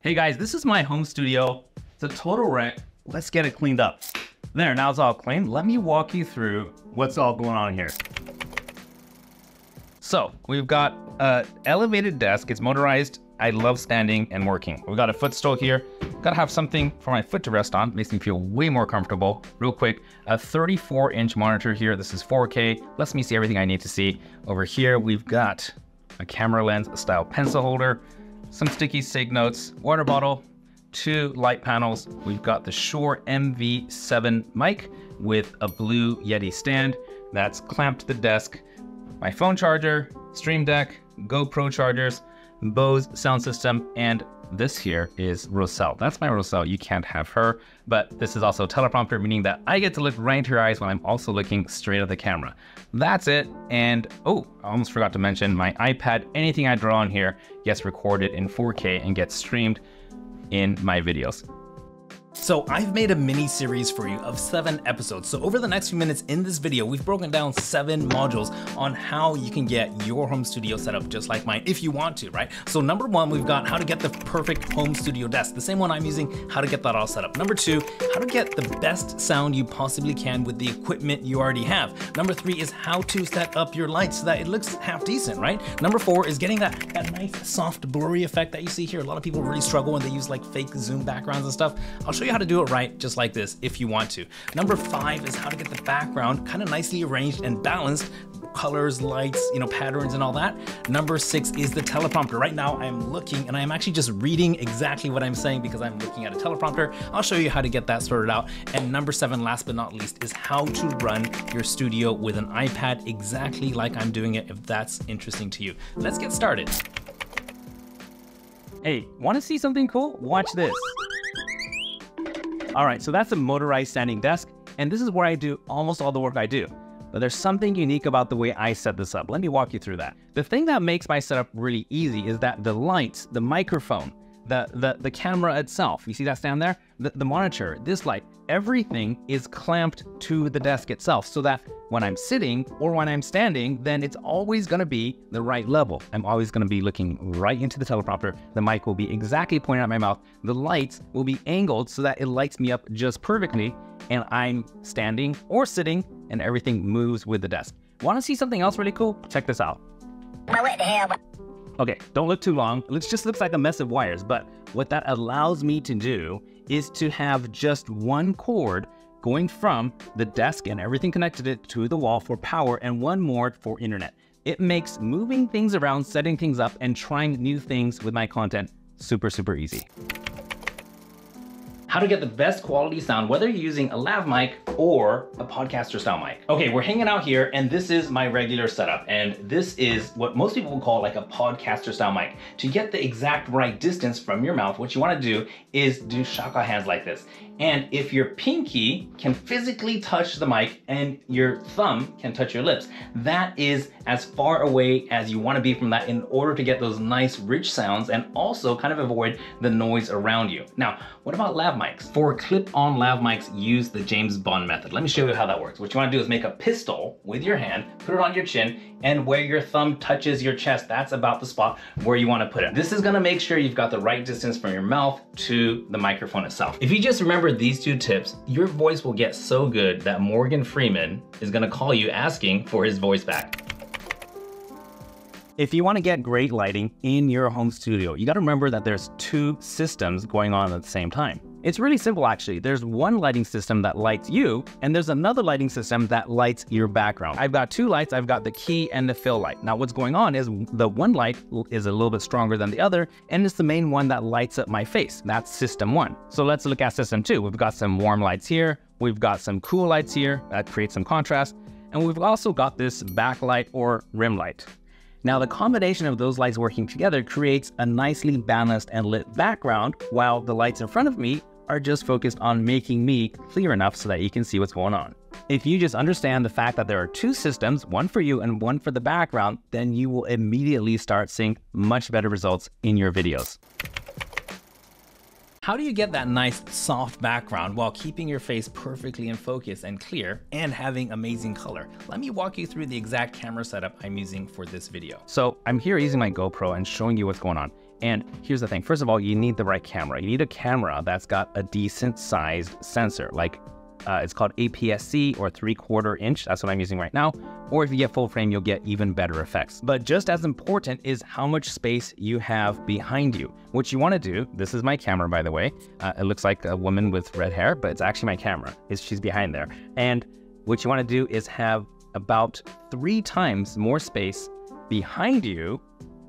Hey guys, this is my home studio. It's a total wreck. Let's get it cleaned up. There, now it's all clean. Let me walk you through what's all going on here. So we've got an elevated desk. It's motorized. I love standing and working. We've got a footstool here. Gotta have something for my foot to rest on. Makes me feel way more comfortable. Real quick, a 34-inch monitor here. This is 4K. Lets me see everything I need to see. Over here, we've got a camera lens, a style pencil holder, some sticky sig notes, water bottle, 2 light panels. We've got the Shure MV7 mic with a blue Yeti stand that's clamped to the desk. My phone charger, Stream Deck, GoPro chargers, Bose sound system, and this here is Roselle. That's my Roselle. You can't have her, but this is also teleprompter, meaning that I get to look right into your eyes while I'm also looking straight at the camera. That's it. And oh, I almost forgot to mention my iPad. Anything I draw on here gets recorded in 4K and gets streamed in my videos. So I've made a mini series for you of 7 episodes. So over the next few minutes in this video, we've broken down 7 modules on how you can get your home studio set up just like mine, if you want to, right? So number 1, we've got how to get the perfect home studio desk, the same one I'm using, how to get that all set up. Number 2, how to get the best sound you possibly can with the equipment you already have. Number 3 is how to set up your lights so that it looks half decent, right? Number 4 is getting that nice soft blurry effect that you see here. A lot of people really struggle when they use like fake zoom backgrounds and stuff. I'll show you how to do it right just like this if you want to. Number 5 is how to get the background kind of nicely arranged and balanced, colors, lights, patterns and all that. Number 6 is the teleprompter. Right now I'm looking and I'm actually just reading exactly what I'm saying because I'm looking at a teleprompter. I'll show you how to get that sorted out. And number 7, last but not least, is how to run your studio with an iPad exactly like I'm doing it, if that's interesting to you. Let's get started. Hey, want to see something cool? Watch this. All right, so that's a motorized standing desk, and this is where I do almost all the work I do. But there's something unique about the way I set this up. Let me walk you through that. The thing that makes my setup really easy is that the lights, the microphone, the camera itself, you see that stand there? The monitor, this light, everything is clamped to the desk itself so that when I'm sitting or when I'm standing, then it's always gonna be the right level. I'm always gonna be looking right into the teleprompter. The mic will be exactly pointed at my mouth. The lights will be angled so that it lights me up just perfectly, and I'm standing or sitting and everything moves with the desk. Wanna see something else really cool? Check this out. What the hell? Okay, don't look too long. It just looks like a mess of wires, but what that allows me to do is to have just one cord going from the desk and everything connected it to the wall for power and one more for internet. It makes moving things around, setting things up, and trying new things with my content super, super easy. How to get the best quality sound, whether you're using a lav mic or a podcaster style mic. Okay, we're hanging out here and this is my regular setup. And this is what most people will call like a podcaster style mic. To get the exact right distance from your mouth, what you wanna do is do Shaka hands like this. And if your pinky can physically touch the mic and your thumb can touch your lips, that is as far away as you wanna be from that in order to get those nice rich sounds and also kind of avoid the noise around you. Now, what about lav mics? For clip-on lav mics, use the James Bond method. Let me show you how that works. What you wanna do is make a pistol with your hand, put it on your chin, and where your thumb touches your chest, that's about the spot where you wanna put it. This is gonna make sure you've got the right distance from your mouth to the microphone itself. If you just remember these 2 tips, your voice will get so good that Morgan Freeman is gonna call you asking for his voice back. If you want to get great lighting in your home studio, you got to remember that there's 2 systems going on at the same time. It's really simple actually. There's one lighting system that lights you, and there's another lighting system that lights your background. I've got 2 lights. I've got the key and the fill light. Now what's going on is the one light is a little bit stronger than the other, and it's the main one that lights up my face. That's system 1. So let's look at system 2. We've got some warm lights here. We've got some cool lights here that create some contrast. And we've also got this backlight or rim light. Now the combination of those lights working together creates a nicely balanced and lit background, while the lights in front of me are just focused on making me clear enough so that you can see what's going on. If you just understand the fact that there are 2 systems, one for you and one for the background, then you will immediately start seeing much better results in your videos. How do you get that nice soft background while keeping your face perfectly in focus and clear and having amazing color? Let me walk you through the exact camera setup I'm using for this video. So I'm here using my GoPro and showing you what's going on. And here's the thing. First of all, you need the right camera. You need a camera that's got a decent sized sensor, like it's called APS-C or 3/4 inch. That's what I'm using right now. Or if you get full frame, you'll get even better effects. But just as important is how much space you have behind you. What you want to do, this is my camera, by the way. It looks like a woman with red hair, but it's actually my camera. She's behind there. And what you want to do is have about 3 times more space behind you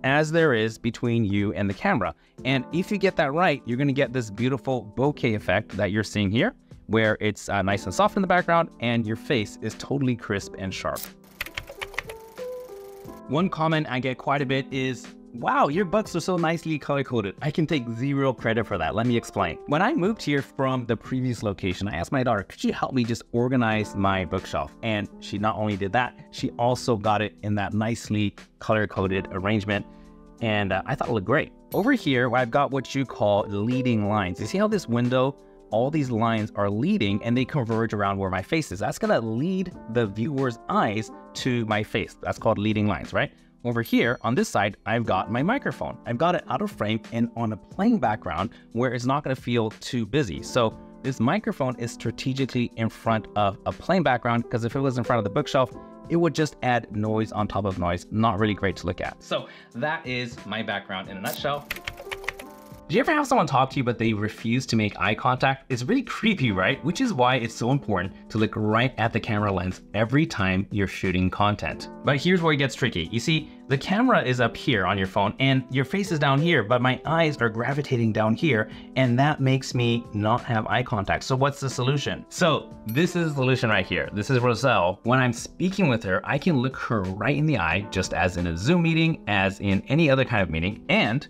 as there is between you and the camera. And if you get that right, you're going to get this beautiful bokeh effect that you're seeing here, where it's nice and soft in the background and your face is totally crisp and sharp. One comment I get quite a bit is, wow, your books are so nicely color-coded. I can take 0 credit for that. Let me explain. When I moved here from the previous location, I asked my daughter, could you help me just organize my bookshelf? And she not only did that, she also got it in that nicely color-coded arrangement. And I thought it looked great. Over here, I've got what you call leading lines. You see how this window, all these lines are leading and they converge around where my face is. That's gonna lead the viewer's eyes to my face. That's called leading lines, right? Over here on this side, I've got my microphone. I've got it out of frame and on a plain background where it's not gonna feel too busy. So this microphone is strategically in front of a plain background, because if it was in front of the bookshelf, it would just add noise on top of noise. Not really great to look at. So that is my background in a nutshell. Do you ever have someone talk to you but they refuse to make eye contact? It's really creepy, right? Which is why it's so important to look right at the camera lens every time you're shooting content. But here's where it gets tricky. You see, the camera is up here on your phone and your face is down here, but my eyes are gravitating down here, and that makes me not have eye contact. So what's the solution? So this is the solution right here. This is Roselle. When I'm speaking with her, I can look her right in the eye, just as in a Zoom meeting, as in any other kind of meeting. And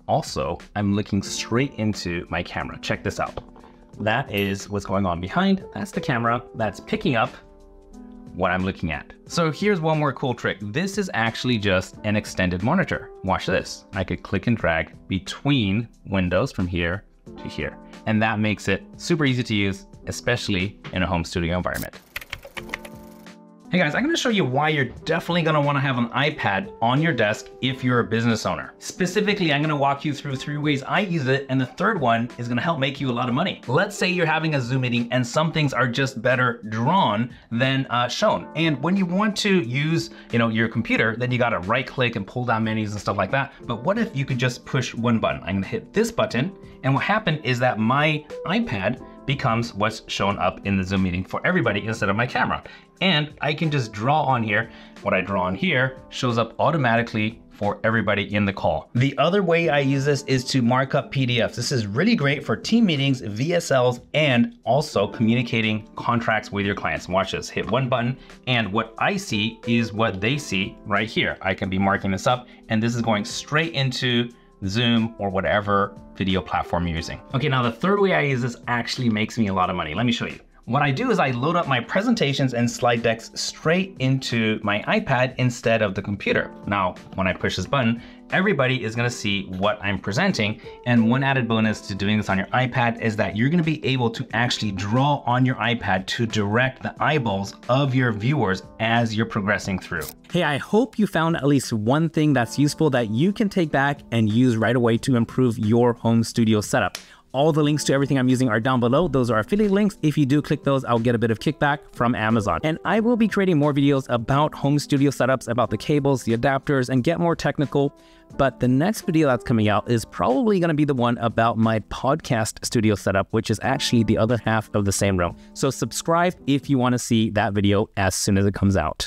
also, I'm looking straight into my camera. Check this out. That is what's going on behind. That's the camera that's picking up what I'm looking at. So here's one more cool trick. This is actually just an extended monitor. Watch this. I could click and drag between windows from here to here. And that makes it super easy to use, especially in a home studio environment. Hey guys, I'm gonna show you why you're definitely gonna wanna have an iPad on your desk if you're a business owner. Specifically, I'm gonna walk you through 3 ways I use it, and the third one is gonna help make you a lot of money. Let's say you're having a Zoom meeting and some things are just better drawn than shown. And when you want to use your computer, then you gotta right click and pull down menus and stuff like that. But what if you could just push one button? I'm gonna hit this button, and what happened is that my iPad becomes what's shown up in the Zoom meeting for everybody instead of my camera. And I can just draw on here. What I draw on here shows up automatically for everybody in the call. The other way I use this is to mark up PDFs. This is really great for team meetings, VSLs, and also communicating contracts with your clients. Watch this, hit one button, and what I see is what they see right here. I can be marking this up, and this is going straight into Zoom or whatever video platform you're using. Okay, now the third way I use this actually makes me a lot of money. Let me show you. What I do is I load up my presentations and slide decks straight into my iPad instead of the computer. Now, when I push this button, everybody is gonna see what I'm presenting. And one added bonus to doing this on your iPad is that you're gonna be able to actually draw on your iPad to direct the eyeballs of your viewers as you're progressing through. Hey, I hope you found at least one thing that's useful that you can take back and use right away to improve your home studio setup. All the links to everything I'm using are down below. Those are affiliate links. If you do click those, I'll get a bit of kickback from Amazon. And I will be creating more videos about home studio setups, about the cables, the adapters, and get more technical. But the next video that's coming out is probably gonna be the one about my podcast studio setup, which is actually the other half of the same room. So subscribe if you wanna see that video as soon as it comes out.